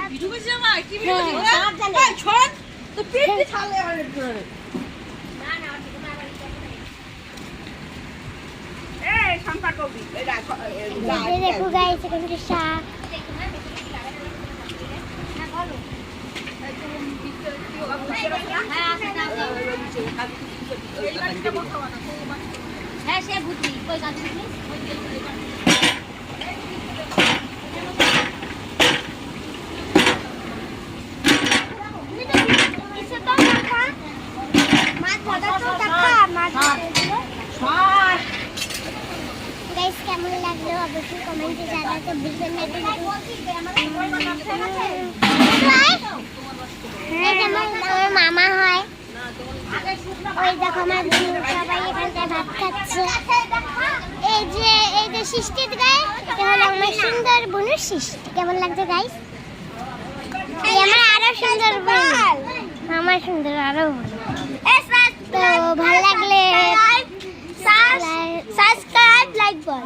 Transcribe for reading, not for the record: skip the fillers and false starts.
video করছিস আমার কি ভিডিও করছিস ভাই ছড় তো পেটে ছালে আমার না না এই সম্পা কবি এই দেখো গাইস এখানে শাক হ্যাঁ সে বুঝি কই গাছ বুঝি গাইস কেমন লাগলো অবশ্যই কমেন্টে জানাতে ভুলবেন না আমার মামা হয় ওই দেখো আমার সবাই এখানটায় ভাত খাচ্ছে এই যে সৃষ্টির গায়ে এটা হলো আমার সুন্দর বোনের সৃষ্টি কেমন লাগছে গাইস আমার আরো সুন্দর বোন আমার সুন্দর আরো তো ভালো লাগলে সাবস্ক্রাইব লাইক বল